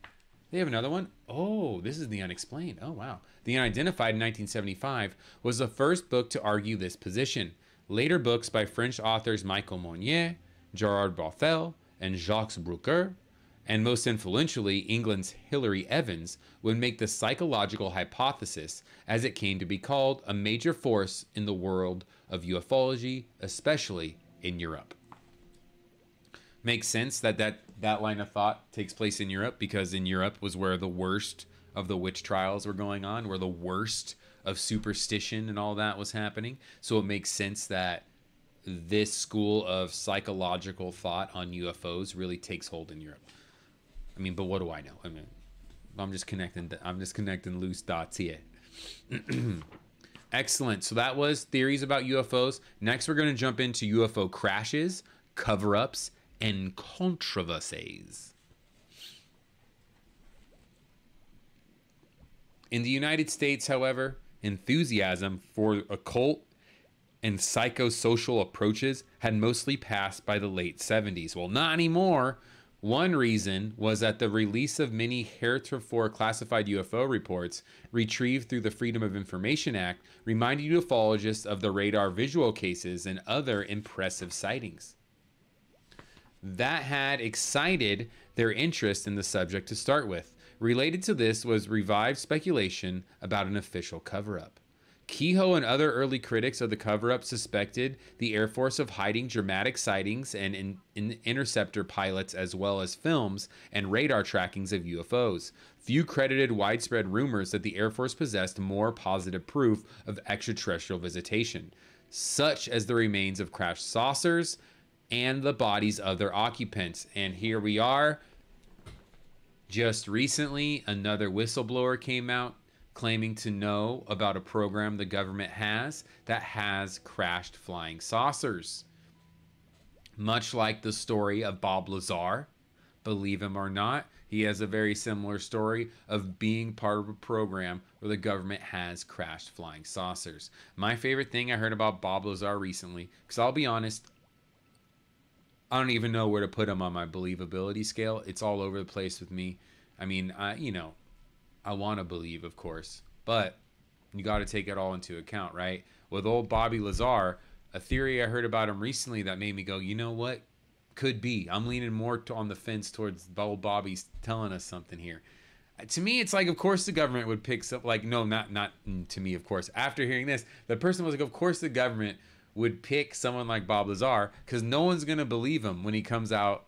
Speaker 1: They have another one. Oh, this is The Unexplained. Oh, wow. The Unidentified in 1975 was the first book to argue this position. Later books by French authors Michael Monnier, Gerard Boffel, and Jacques Brucker, and most influentially England's Hilary Evans, would make the psychological hypothesis, as it came to be called, a major force in the world of ufology, especially in Europe. Makes sense that line of thought takes place in Europe, because in Europe was where the worst of the witch trials were going on, where the worst of superstition and all that was happening. So it makes sense that this school of psychological thought on UFOs really takes hold in Europe. I mean, but what do I know? I mean, I'm just connecting loose dots here. Excellent. So that was theories about UFOs. Next, we're going to jump into UFO crashes, cover-ups, and controversies. In the United States, however, enthusiasm for occult and psychosocial approaches had mostly passed by the late 70s. Well, not anymore. One reason was that the release of many heretofore classified UFO reports retrieved through the Freedom of Information Act reminded ufologists of the radar visual cases and other impressive sightings. That had excited their interest in the subject to start with. Related to this was revived speculation about an official cover-up. Kehoe and other early critics of the cover-up suspected the Air Force of hiding dramatic sightings and interceptor pilots as well as films and radar trackings of UFOs. Few credited widespread rumors that the Air Force possessed more positive proof of extraterrestrial visitation, such as the remains of crashed saucers and the bodies of their occupants. And here we are. Just recently, another whistleblower came out claiming to know about a program the government has that has crashed flying saucers. Much like the story of Bob Lazar, believe him or not, he has a very similar story of being part of a program where the government has crashed flying saucers. My favorite thing I heard about Bob Lazar recently, because I'll be honest, I don't even know where to put him on my believability scale. It's all over the place with me. I mean, I want to believe, of course, but you got to take it all into account, right? With old Bobby Lazar, a theory I heard about him recently that made me go, you know what? Could be. I'm leaning more on the fence towards old Bobby's telling us something here. To me, it's like, of course the government would pick some, like, no, not to me, of course. After hearing this, the person was like, of course the government would pick someone like Bob Lazar because no one's going to believe him when he comes out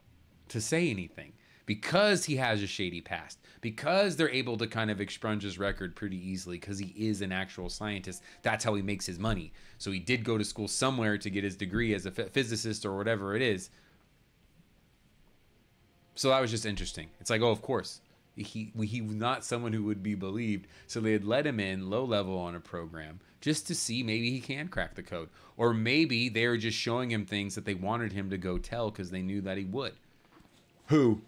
Speaker 1: to say anything. Because he has a shady past, because they're able to kind of expunge his record pretty easily because he is an actual scientist. That's how he makes his money. So he did go to school somewhere to get his degree as a physicist or whatever it is. So that was just interesting. It's like, oh, of course. He was not someone who would be believed. So they had let him in low level on a program just to see maybe he can crack the code. Or maybe they were just showing him things that they wanted him to go tell because they knew that he would. Who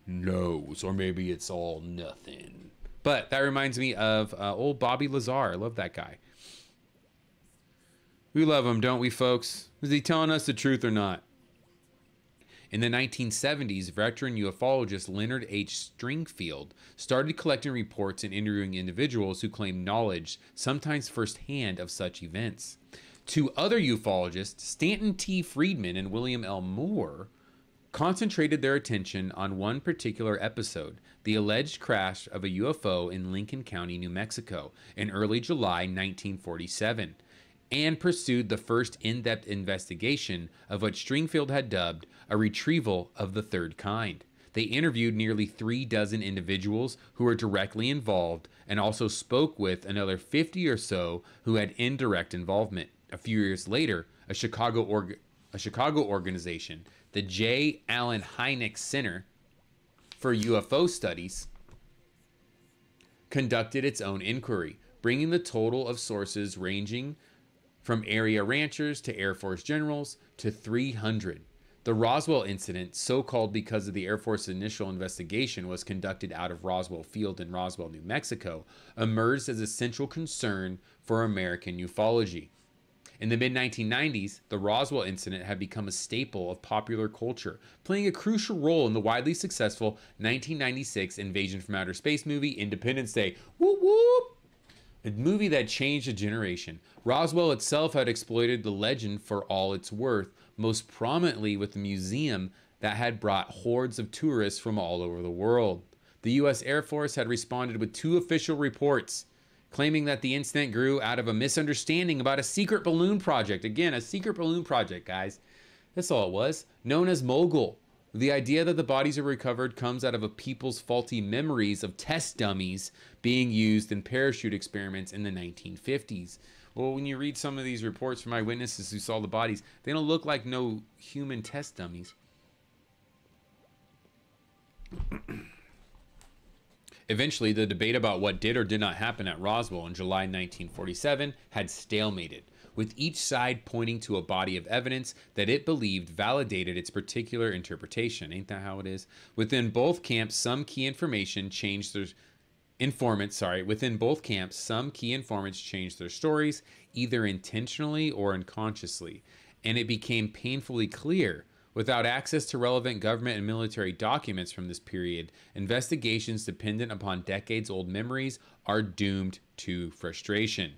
Speaker 1: knows? Or maybe it's all nothing. But that reminds me of old Bobby Lazar. I love that guy. We love him, don't we, folks? Is he telling us the truth or not? In the 1970s, veteran ufologist Leonard H. Stringfield started collecting reports and interviewing individuals who claimed knowledge, sometimes firsthand, of such events. Two other ufologists, Stanton T. Friedman and William L. Moore, concentrated their attention on one particular episode, the alleged crash of a UFO in Lincoln County, New Mexico, in early July 1947, and pursued the first in-depth investigation of what Stringfield had dubbed a retrieval of the third kind. They interviewed nearly 36 individuals who were directly involved and also spoke with another 50 or so who had indirect involvement. A few years later, a Chicago organization, the J. Allen Hynek Center for UFO Studies, conducted its own inquiry, bringing the total of sources ranging from area ranchers to Air Force generals to 300. The Roswell incident, so called because of the Air Force's initial investigation was conducted out of Roswell Field in Roswell, New Mexico, emerged as a central concern for American ufology. In the mid-1990s, the Roswell incident had become a staple of popular culture, playing a crucial role in the widely successful 1996 Invasion from Outer Space movie Independence Day. Whoop whoop! A movie that changed a generation. Roswell itself had exploited the legend for all it's worth, most prominently with the museum that had brought hordes of tourists from all over the world. The U.S. Air Force had responded with 2 official reports, claiming that the incident grew out of a misunderstanding about a secret balloon project. Again, a secret balloon project, guys. That's all it was. Known as Mogul. The idea that the bodies are recovered comes out of a people's faulty memories of test dummies being used in parachute experiments in the 1950s. Well, when you read some of these reports from eyewitnesses who saw the bodies, they don't look like no human test dummies. Eventually, the debate about what did or did not happen at Roswell in July 1947 had stalemated, with each side pointing to a body of evidence that it believed validated its particular interpretation. Ain't that how it is? Within both camps, some key information changed their within both camps, some key informants changed their stories, either intentionally or unconsciously, and it became painfully clear. Without access to relevant government and military documents from this period, investigations dependent upon decades-old memories are doomed to frustration.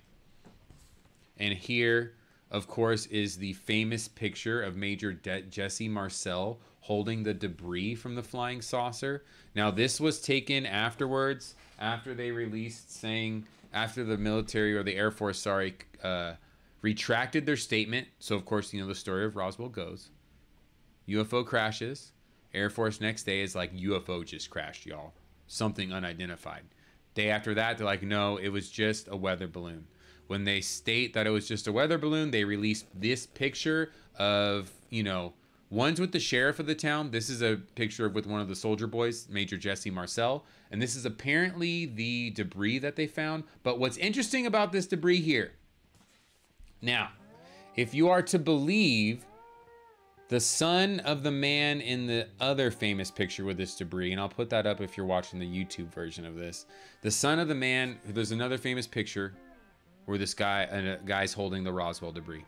Speaker 1: And here, of course, is the famous picture of Major Jesse Marcel holding the debris from the flying saucer. Now, this was taken afterwards, after they released, saying, after the military or the Air Force, retracted their statement. So, of course, you know the story of Roswell goes. UFO crashes. Air Force next day is like, UFO just crashed, y'all. Something unidentified. Day after that, they're like, no, it was just a weather balloon. When they state that it was just a weather balloon, they released this picture of, you know, one's with the sheriff of the town. This is a picture with one of the soldier boys, Major Jesse Marcel. And this is apparently the debris that they found. But what's interesting about this debris here, now, if you are to believe the son of the man in the other famous picture with this debris, and I'll put that up if you're watching the YouTube version of this. The son of the man, there's another famous picture where this guy, a guy's holding the Roswell debris.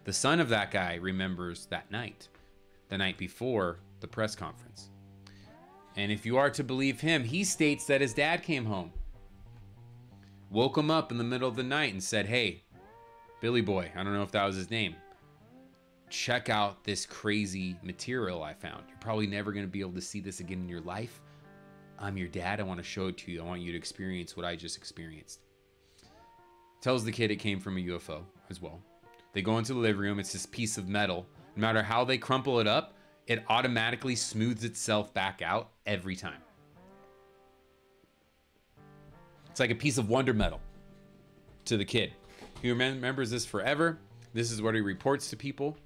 Speaker 1: The son of that guy remembers that night, the night before the press conference. And if you are to believe him, he states that his dad came home, woke him up in the middle of the night and said, hey, Billy boy, I don't know if that was his name, check out this crazy material I found. You're probably never going to be able to see this again in your life. I'm your dad. I want to show it to you. I want you to experience what I just experienced. Tells the kid it came from a UFO as well. They go into the living room. It's this piece of metal. No matter how they crumple it up, it automatically smooths itself back out every time. It's like a piece of wonder metal to the kid. He remembers this forever. This is what he reports to people.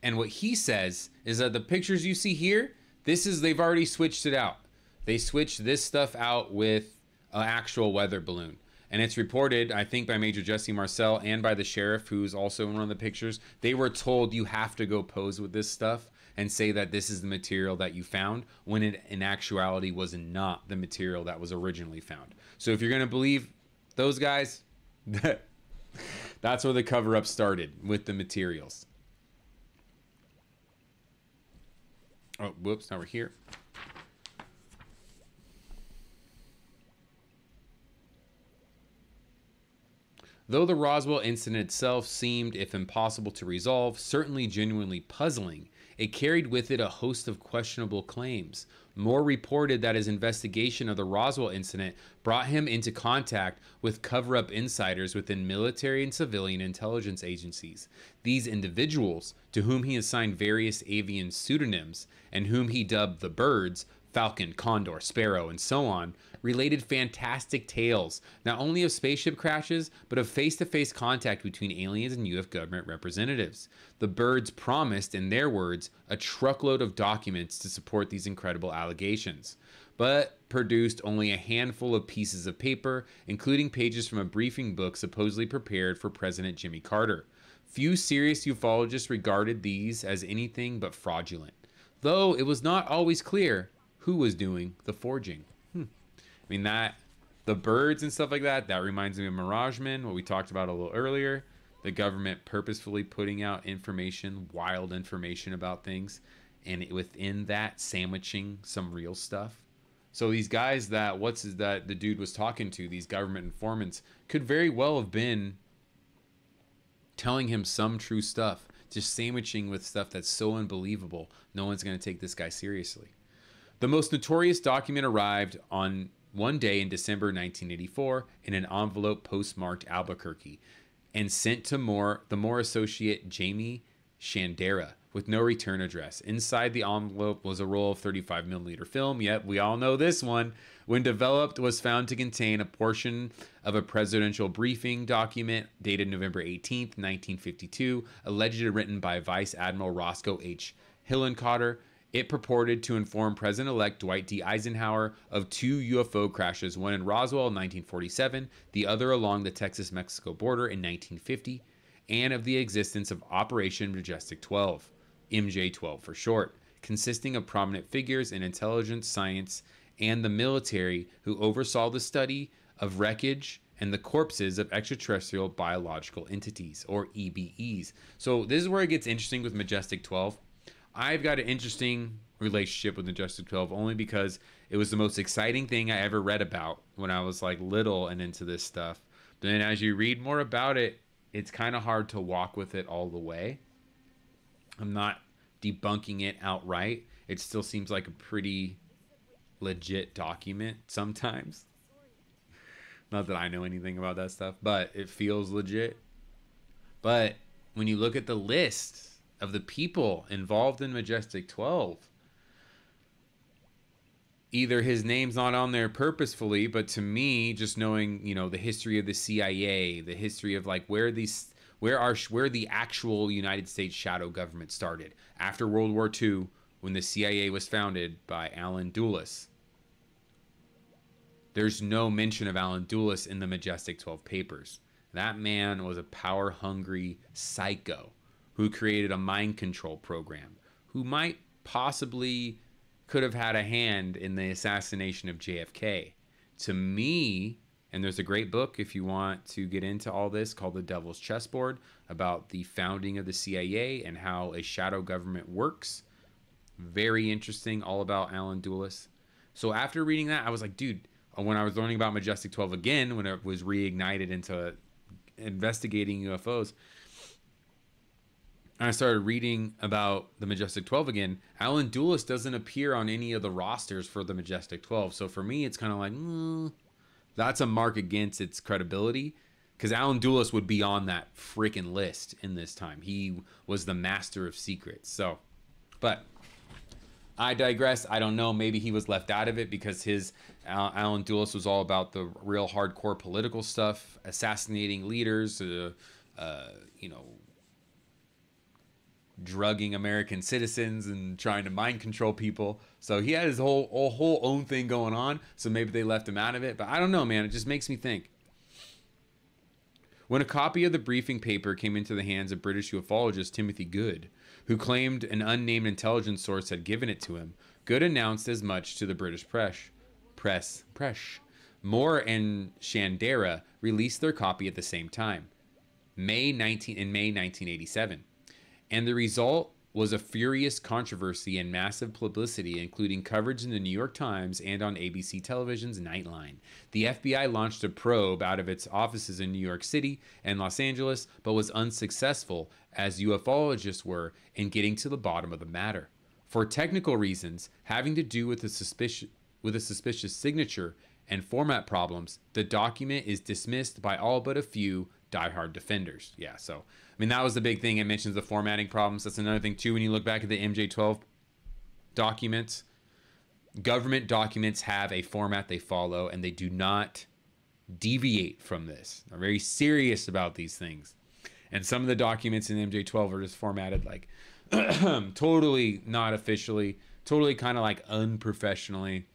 Speaker 1: And what he says is that the pictures you see here, they've already switched it out. They switched this stuff out with an actual weather balloon. And it's reported, I think, by Major Jesse Marcel and by the sheriff, who's also in one of the pictures. They were told you have to go pose with this stuff and say that this is the material that you found, when it in actuality was not the material that was originally found. So if you're going to believe those guys, that's where the cover-up started, with the materials. Oh, whoops, now we're here. Though the Roswell incident itself seemed, if impossible to resolve, certainly genuinely puzzling, it carried with it a host of questionable claims. Moore reported that his investigation of the Roswell incident brought him into contact with cover-up insiders within military and civilian intelligence agencies. These individuals, to whom he assigned various avian pseudonyms and whom he dubbed the Birds, Falcon, Condor, Sparrow, and so on, related fantastic tales, not only of spaceship crashes, but of face-to-face contact between aliens and UFO government representatives. The Birds promised, in their words, a truckload of documents to support these incredible allegations, but produced only a handful of pieces of paper, including pages from a briefing book supposedly prepared for President Jimmy Carter. Few serious ufologists regarded these as anything but fraudulent, though it was not always clear who was doing the forging. I mean, that, the Birds and stuff like that, that reminds me of Mirageman, what we talked about a little earlier. The government purposefully putting out information, wild information about things, and within that, sandwiching some real stuff. So these guys that, the dude was talking to, these government informants, could very well have been telling him some true stuff, just sandwiching with stuff that's so unbelievable, no one's going to take this guy seriously. The most notorious document arrived on one day in December 1984 in an envelope postmarked Albuquerque and sent to the Moore associate Jamie Shandera with no return address. Inside the envelope was a roll of 35mm film. Yep, we all know this one. When developed, was found to contain a portion of a presidential briefing document dated November 18th, 1952, allegedly written by Vice Admiral Roscoe H. Hillenkotter. It purported to inform President-elect Dwight D. Eisenhower of 2 UFO crashes, one in Roswell in 1947, the other along the Texas-Mexico border in 1950, and of the existence of Operation Majestic 12, MJ-12 for short, consisting of prominent figures in intelligence, science, and the military who oversaw the study of wreckage and the corpses of extraterrestrial biological entities, or EBEs. So this is where it gets interesting with Majestic 12. I've got an interesting relationship with Majestic 12 only because it was the most exciting thing I ever read about when I was like little and into this stuff. But then as you read more about it, it's kind of hard to walk with it all the way. I'm not debunking it outright. It still seems like a pretty legit document sometimes. Not that I know anything about that stuff, but it feels legit. But when you look at the list of the people involved in Majestic 12, either his name's not on there purposefully, but to me, just knowing, you know, the history of the CIA, the history of like where the actual United States shadow government started after World War II, when the CIA was founded by Allen Dulles. There's no mention of Allen Dulles in the Majestic 12 papers. That man was a power-hungry psycho who created a mind control program, who might possibly could have had a hand in the assassination of JFK. To me, and there's a great book if you want to get into all this called The Devil's Chessboard, about the founding of the CIA and how a shadow government works. Very interesting, all about Allen Dulles. So after reading that, I was like, dude, when I was learning about Majestic 12 again, when it was reignited into investigating UFOs, and I started reading about the Majestic 12 again, Allen Dulles doesn't appear on any of the rosters for the Majestic 12. So for me, it's kind of like, that's a mark against its credibility, because Allen Dulles would be on that freaking list in this time. He was the master of secrets. So, but I digress. I don't know. Maybe he was left out of it because his Allen Dulles was all about the real hardcore political stuff, assassinating leaders, you know, drugging American citizens and trying to mind control people. So he had his whole own thing going on. So maybe they left him out of it. But I don't know, man. It just makes me think. When a copy of the briefing paper came into the hands of British ufologist Timothy Good, who claimed an unnamed intelligence source had given it to him, Good announced as much to the British press. Moore and Shandera released their copy at the same time, in May 1987. And the result was a furious controversy and massive publicity, including coverage in the New York Times and on ABC Television's Nightline. The FBI launched a probe out of its offices in New York City and Los Angeles, but was unsuccessful, as ufologists were, in getting to the bottom of the matter. For technical reasons having to do with a suspicious signature and format problems, the document is dismissed by all but a few diehard defenders. Yeah, so I mean, that was the big thing. It mentions the formatting problems. That's another thing too. When you look back at the MJ-12 documents, government documents have a format they follow, and they do not deviate from this. They're very serious about these things. And some of the documents in MJ-12 are just formatted like totally not officially, totally kind of like unprofessionally.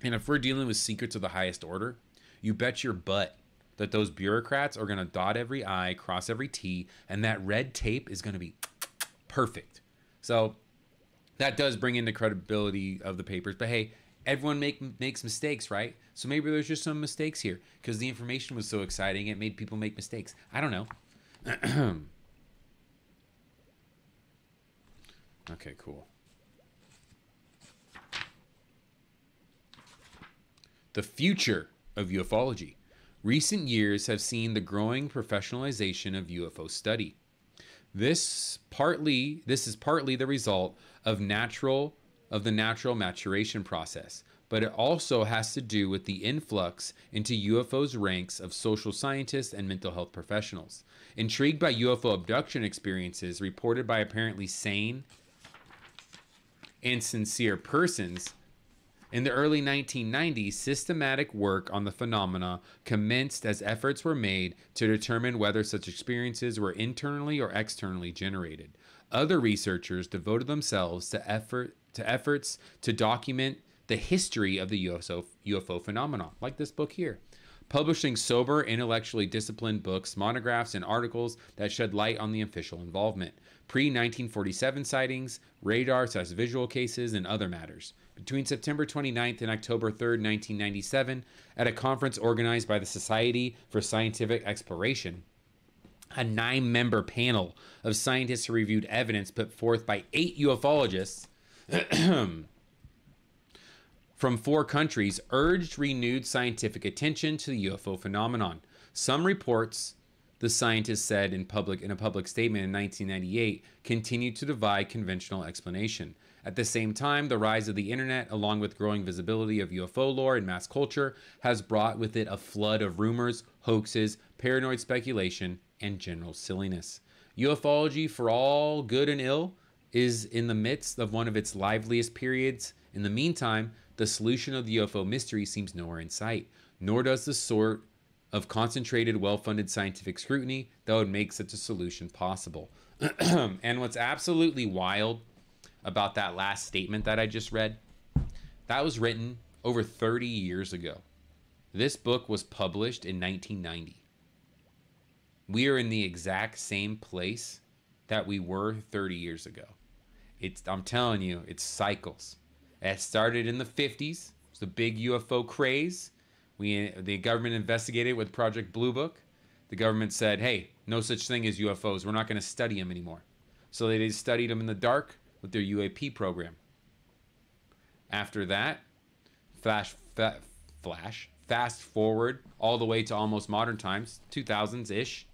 Speaker 1: And if we're dealing with secrets of the highest order, you bet your butt that those bureaucrats are going to dot every I, cross every T, and that red tape is going to be perfect. So that does bring in the credibility of the papers. But hey, everyone makes mistakes, right? So maybe there's just some mistakes here because the information was so exciting, it made people make mistakes. I don't know. Okay, cool. The future of ufology. Recent years have seen the growing professionalization of UFO study. This is partly the result of the natural maturation process, but it also has to do with the influx into UFOs ranks of social scientists and mental health professionals. Intrigued by UFO abduction experiences reported by apparently sane and sincere persons, in the early 1990s, systematic work on the phenomena commenced as efforts were made to determine whether such experiences were internally or externally generated. Other researchers devoted themselves to efforts to document the history of the UFO phenomenon, like this book here, publishing sober, intellectually disciplined books, monographs, and articles that shed light on the official involvement, pre-1947 sightings, radar/visual cases, and other matters. Between September 29th and October 3rd, 1997, at a conference organized by the Society for Scientific Exploration, a 9-member panel of scientists reviewed evidence put forth by 8 ufologists from 4 countries urged renewed scientific attention to the UFO phenomenon. Some reports, the scientists said in a public statement in 1998, continue to divide conventional explanation. At the same time, the rise of the internet, along with growing visibility of UFO lore in mass culture, has brought with it a flood of rumors, hoaxes, paranoid speculation, and general silliness. Ufology, for all good and ill, is in the midst of one of its liveliest periods. In the meantime, the solution of the UFO mystery seems nowhere in sight, nor does the sort of concentrated, well-funded scientific scrutiny that would make such a solution possible. And what's absolutely wild about that last statement that I just read, that was written over 30 years ago. This book was published in 1990. We are in the exact same place that we were 30 years ago. I'm telling you, it's cycles. It started in the 50s. It's the big UFO craze. The government investigated with Project Blue Book. The government said, hey, no such thing as UFOs. We're not going to study them anymore. So they studied them in the dark with their UAP program. After that, fast forward all the way to almost modern times, 2000s-ish,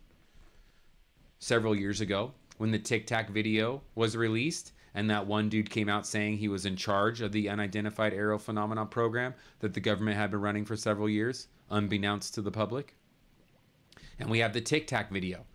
Speaker 1: several years ago, when the Tic Tac video was released, and that one dude came out saying he was in charge of the unidentified aerial phenomenon program that the government had been running for several years, unbeknownst to the public. And we have the Tic Tac video.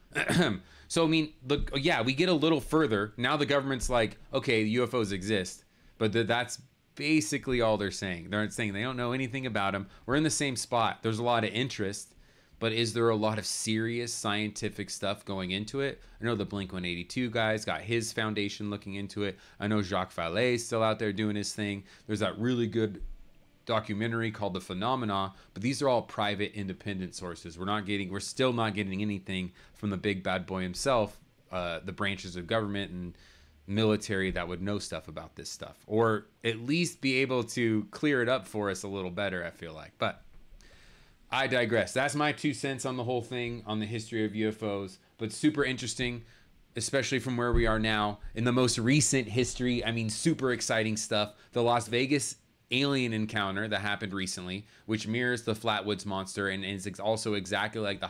Speaker 1: So, I mean, look, yeah, we get a little further. Now the government's like, okay, UFOs exist. But that's basically all they're saying. They're saying they don't know anything about them. We're in the same spot. There's a lot of interest. But is there a lot of serious scientific stuff going into it? I know the Blink-182 guy's got his foundation looking into it. I know Jacques Vallée's still out there doing his thing. There's that really good documentary called The Phenomena, but these are all private, independent sources. We're still not getting anything from the big bad boy himself, the branches of government and military that would know stuff about this stuff, or at least be able to clear it up for us a little better, I feel like. But I digress. That's my 2 cents on the whole thing, on the history of UFOs, but super interesting, especially from where we are now. In the most recent history, I mean, super exciting stuff. The Las Vegas alien encounter that happened recently, which mirrors the Flatwoods Monster and is also exactly like the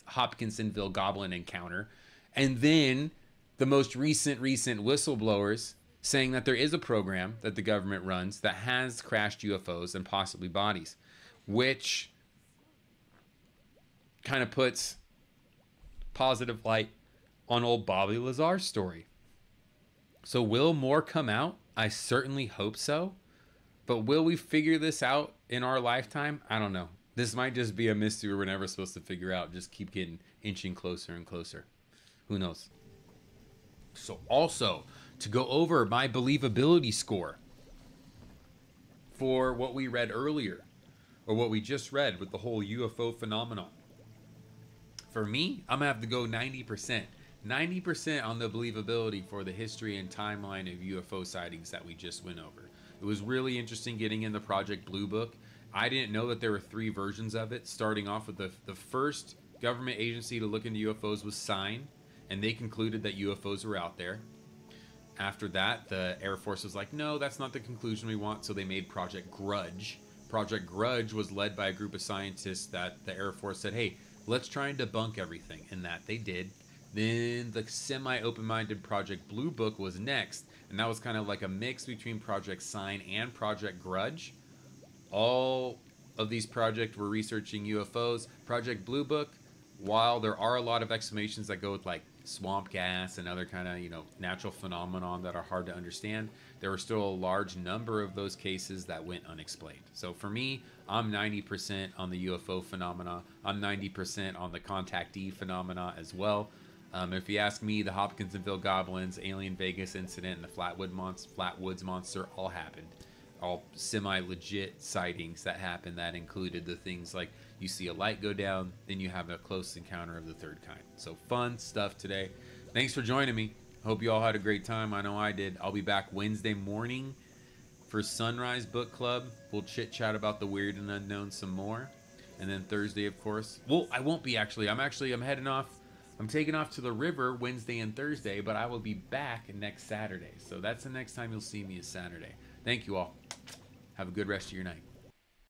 Speaker 1: Hopkinsonville Goblin encounter. And then the most recent whistleblowers saying that there is a program that the government runs that has crashed UFOs and possibly bodies, which kind of puts positive light on old Bobby Lazar's story. So will more come out? I certainly hope so. But will we figure this out in our lifetime? I don't know. This might just be a mystery we're never supposed to figure out. Just keep inching closer and closer. Who knows? So also, to go over my believability score for what we read earlier, or what we just read with the whole UFO phenomenon. For me, I'm going to have to go 90%. 90% on the believability for the history and timeline of UFO sightings that we just went over. It was really interesting getting in the Project Blue Book. I didn't know that there were 3 versions of it, starting off with the first government agency to look into UFOs was SIGN, and they concluded that UFOs were out there. After that, the Air Force was like, no, that's not the conclusion we want, so they made Project Grudge. Project Grudge was led by a group of scientists that the Air Force said, hey, let's try and debunk everything, and that they did. Then the semi-open-minded Project Blue Book was next, and that was kind of like a mix between Project SIGN and Project Grudge. All of these projects were researching UFOs. Project Blue Book, while there are a lot of explanations that go with like swamp gas and other kind of, natural phenomenon that are hard to understand, there were still a large number of those cases that went unexplained. So for me, I'm 90% on the UFO phenomena. I'm 90% on the contactee phenomena as well. If you ask me, the Hopkinsonville Goblins, Alien Vegas incident, and the Flatwoods Monster all happened. All semi-legit sightings that happened that included the things like you see a light go down, then you have a close encounter of the third kind. So fun stuff today. Thanks for joining me. Hope you all had a great time. I know I did. I'll be back Wednesday morning for Sunrise Book Club. We'll chit-chat about the weird and unknown some more. And then Thursday, of course. Well, I won't be actually. I'm heading off. I'm taking off to the river Wednesday and Thursday, but I will be back next Saturday. So that's the next time you'll see me is Saturday. Thank you all. Have a good rest of your night.